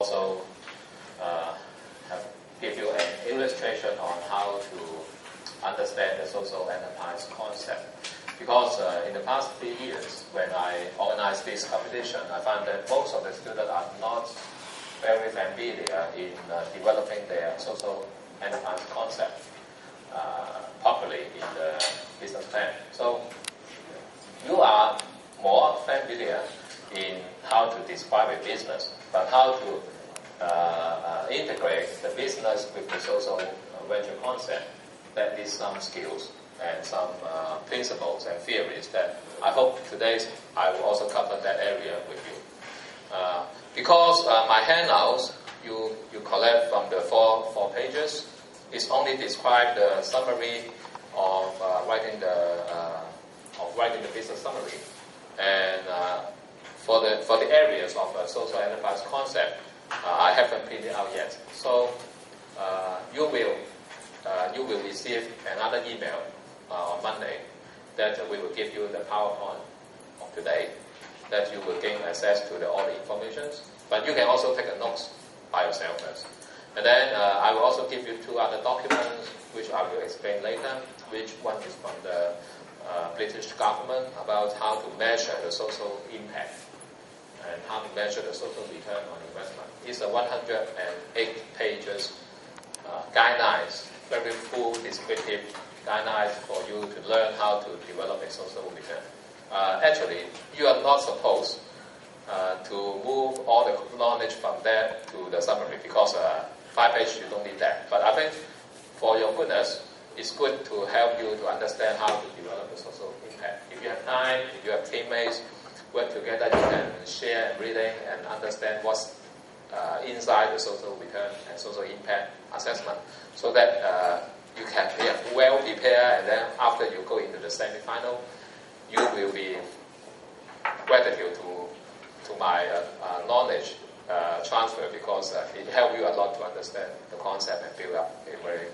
also give you an illustration on how to understand the social enterprise concept. Because in the past 3 years, when I organized this competition, I found that most of the students are not very familiar in developing their social enterprise concept properly in the business plan. So you are more familiar in how to describe a business, but how to integrate the business with the social venture concept, that is some skills and some principles and theories that I hope today I will also cover that area with you. Because my handouts you collect from the four pages, it's only describe the summary of writing the business summary, and for the areas of social enterprise concept, I haven't printed it out yet. So you will receive another email on Monday that we will give you the PowerPoint of today, that you will gain access to all the information. But you can also take a notes by yourself first. And then I will also give you 2 other documents, which I will explain later. Which one is from the British government about how to measure the social impact and how to measure the social return on investment. It's a 108 pages guidelines, very full descriptive guidelines for you to learn how to develop a social return. Actually, you are not supposed to move all the knowledge from there to the summary, because 5 pages you don't need that. But I think for your goodness, it's good to help you to understand how to develop the social impact. If you have time, if you have teammates, work together, you can share reading and understand what's inside the social return and social impact assessment, so that you can be well prepared, and then after you go into the semi-final, you will be gratitude to my knowledge transfer, because it helps you a lot to understand the concept and build up a very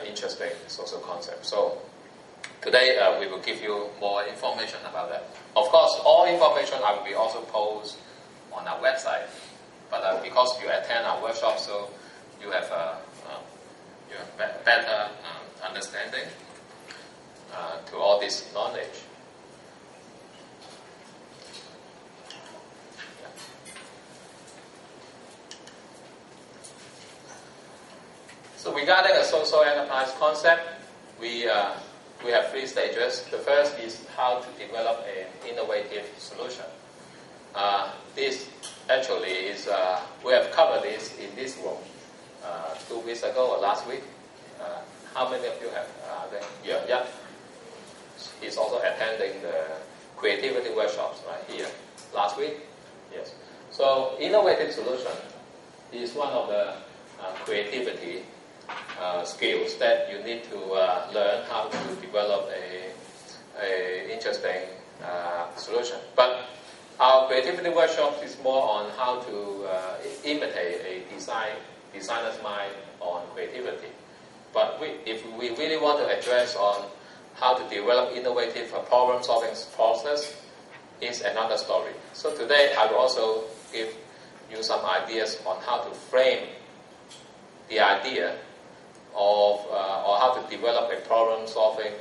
interesting social concept. So today we will give you more information about that. Of course, all information I will be also post on our website, but because you attend our workshop, so you have better understanding to all this knowledge. So regarding a social enterprise concept, we have 3 stages. The first is how to develop an innovative solution. This actually is, we have covered this in this room 2 weeks ago or last week. How many of you have? Yeah. He's also attending the creativity workshops right here last week. Yes. So innovative solution is one of the creativity skills that you need to learn how to develop a interesting solution. But our creativity workshop is more on how to imitate a designer's mind on creativity. But if we really want to address on how to develop innovative problem-solving process, is another story. So today I will also give you some ideas on how to frame the idea of or how to develop a problem-solving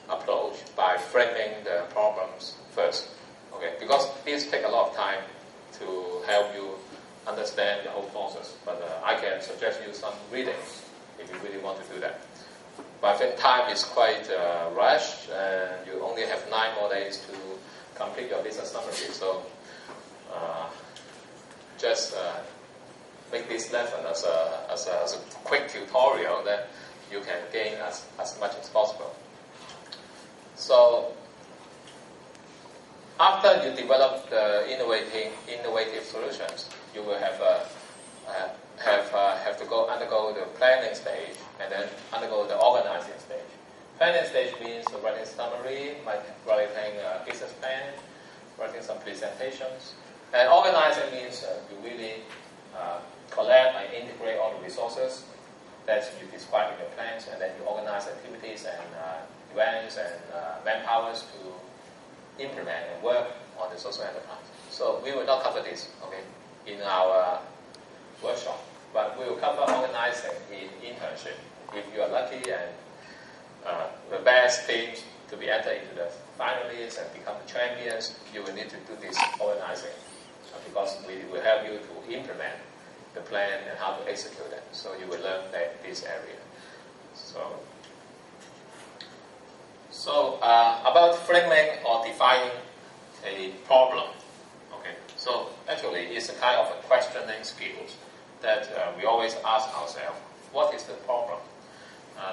approach by framing the problems first. Okay, because this takes a lot of time to help you understand the whole process. But I can suggest you some readings if you really want to do that. But I think time is quite rushed, and you only have 9 more days to complete your business summary. So just make this lesson as a quick tutorial that you can gain as much as possible. So after you develop the innovative solutions, you will have to undergo the planning stage, and then undergo the organizing stage. Planning stage means writing summary, writing a business plan, writing some presentations. And organizing means you really collect and integrate all the resources that you describe in your plans, and then you organize activities and events and manpowers to implement and work on the social enterprise. So we will not cover this, okay, in our championship. If you are lucky and the best teams to be entered into the finalists and become the champions, you will need to do this organizing because we will help you to implement the plan and how to execute it. So you will learn this area. So about framing or defining a problem. Okay. So actually, it's a kind of a questioning skills that we always ask ourselves: what is the problem?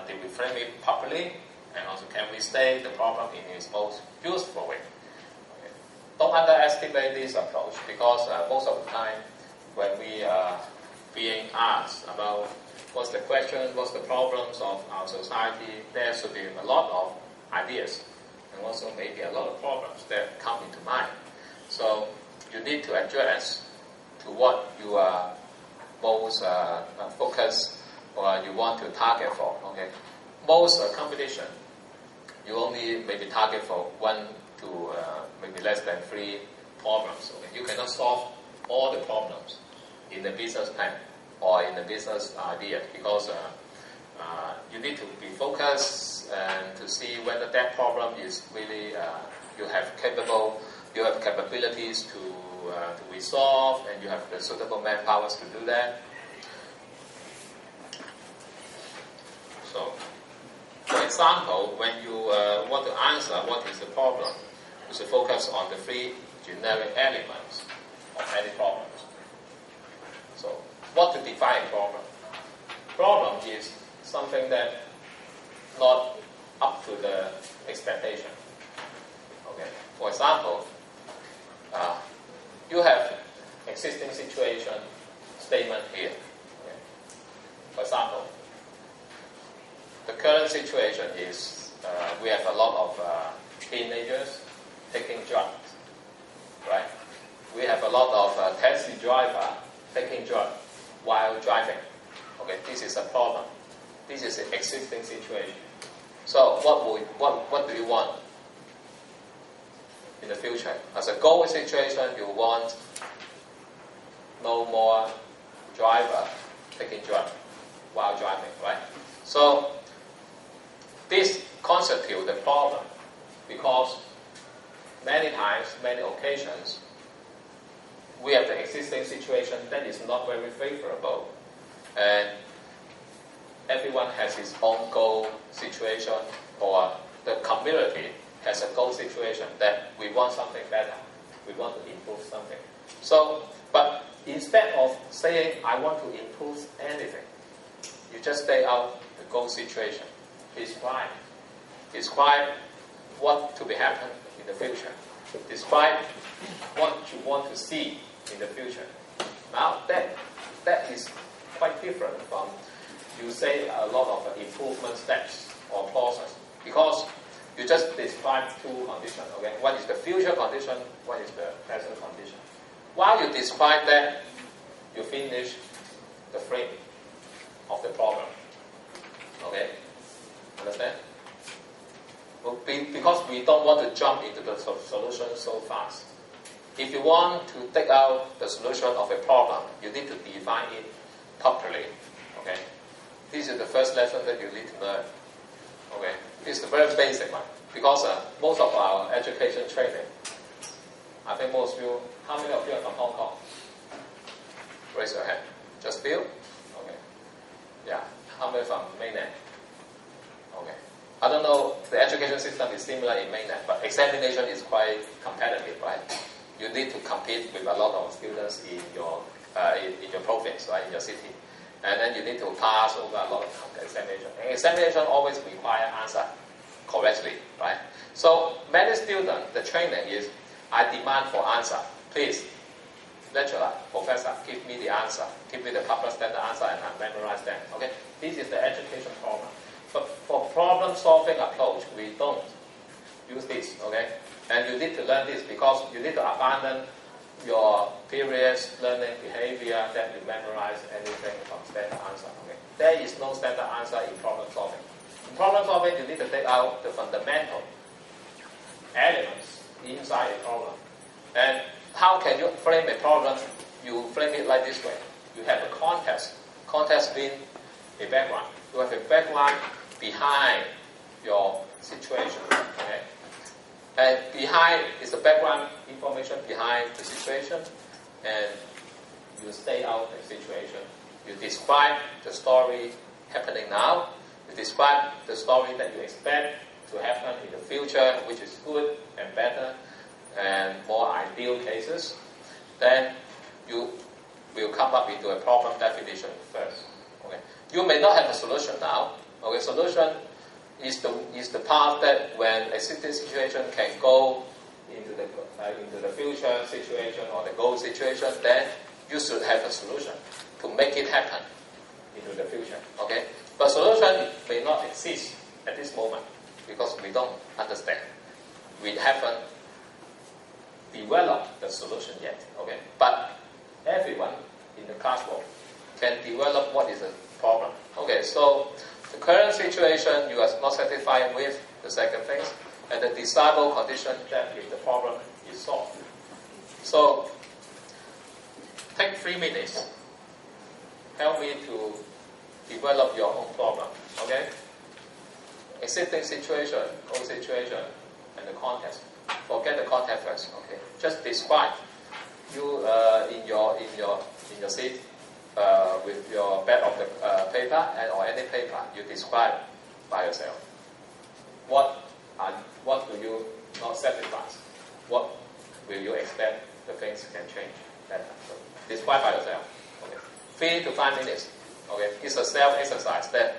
Did we frame it properly? And also, can we state the problem in its most useful way? Okay. Don't underestimate this approach because most of the time, when we are being asked about what's the question, what's the problems of our society, there should be a lot of ideas and also maybe a lot of problems that come into mind. So you need to address to what you are most focused or you want to target for. Okay, most competition you only maybe target for 1 to maybe less than 3 problems. Okay, you cannot solve all the problems in the business plan or in the business idea because you need to be focused and to see whether that problem is really you have capabilities to resolve and you have the suitable manpower to do that. So, for example, when you want to answer what is the problem, you should focus on the 3 generic elements of any problems. So, what to define a problem? Problem is something that not up to the expectation. Okay. For example, you have existing situation statement here. Okay. For example, the current situation is we have a lot of teenagers taking drugs, right? We have a lot of taxi driver taking drugs while driving. Okay, this is a problem. This is an existing situation. So what do you want in the future? As a goal situation, you want no more driver taking drugs while driving, right? So this constitutes the problem because many times, many occasions, we have the existing situation that is not very favorable, and everyone has his own goal situation, or the community has a goal situation that we want something better, we want to improve something. So, but instead of saying I want to improve anything, you just state out the goal situation. Describe what to be happen in the future. Describe what you want to see in the future. Now that is quite different from you say a lot of improvement steps or process because you just describe 2 conditions. Okay, one is the future condition, one is the present condition. While you describe that, you finish the frame of the problem. Okay, understand? Well, because we don't want to jump into the solution so fast. If you want to take out the solution of a problem, you need to define it properly. Okay, this is the first lesson that you need to learn. Okay, this is the very basic one because most of our education training, I think most of you, how many of you are from Hong Kong? Raise your hand. Just few? Okay. Yeah. How many from mainland? Okay. I don't know, the education system is similar in mainland, but examination is quite competitive, right? You need to compete with a lot of students in your province, right, in your city. And then you need to pass over a lot of examination. And examination always require answer correctly, right? So many students, the training is, I demand for answer. Please, lecturer, professor, give me the answer. Give me the proper standard answer and I memorize them. Okay? This is the education problem. But for problem-solving approach, we don't use this, okay? And you need to learn this because you need to abandon your previous learning behavior that you memorize anything from standard answer, okay? There is no standard answer in problem-solving. In problem-solving, you need to take out the fundamental elements inside a problem. And how can you frame a problem? You frame it like this way. You have a context. Context means a background. You have a background behind your situation. Okay? And behind is the background information behind the situation, and you stay out the situation. You describe the story happening now. You describe the story that you expect to happen in the future, which is good and better and more ideal cases. Then you will come up into a problem definition first. Okay. You may not have a solution now. Okay. Solution is the path that when a situation can go into the future situation or the goal situation, then you should have a solution to make it happen into the future. Okay? But solution may not exist at this moment because we don't understand. We haven't developed the solution yet. Okay? But everyone in the classroom can develop what is the problem. Okay, so the current situation you are not satisfied with, the second thing, and the desirable condition that if the problem is solved. So take 3 minutes. Help me to develop your own problem. Okay? Existing situation, old situation, and the context. Forget the context first. Okay? Just describe you in your seat with your bed of the paper and or any paper. You describe by yourself. What do you not satisfy? What will you expect the things can change? So describe by yourself. Okay. 3 to 5 minutes. Okay. It's a self-exercise that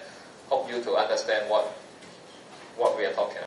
help you to understand what we are talking about.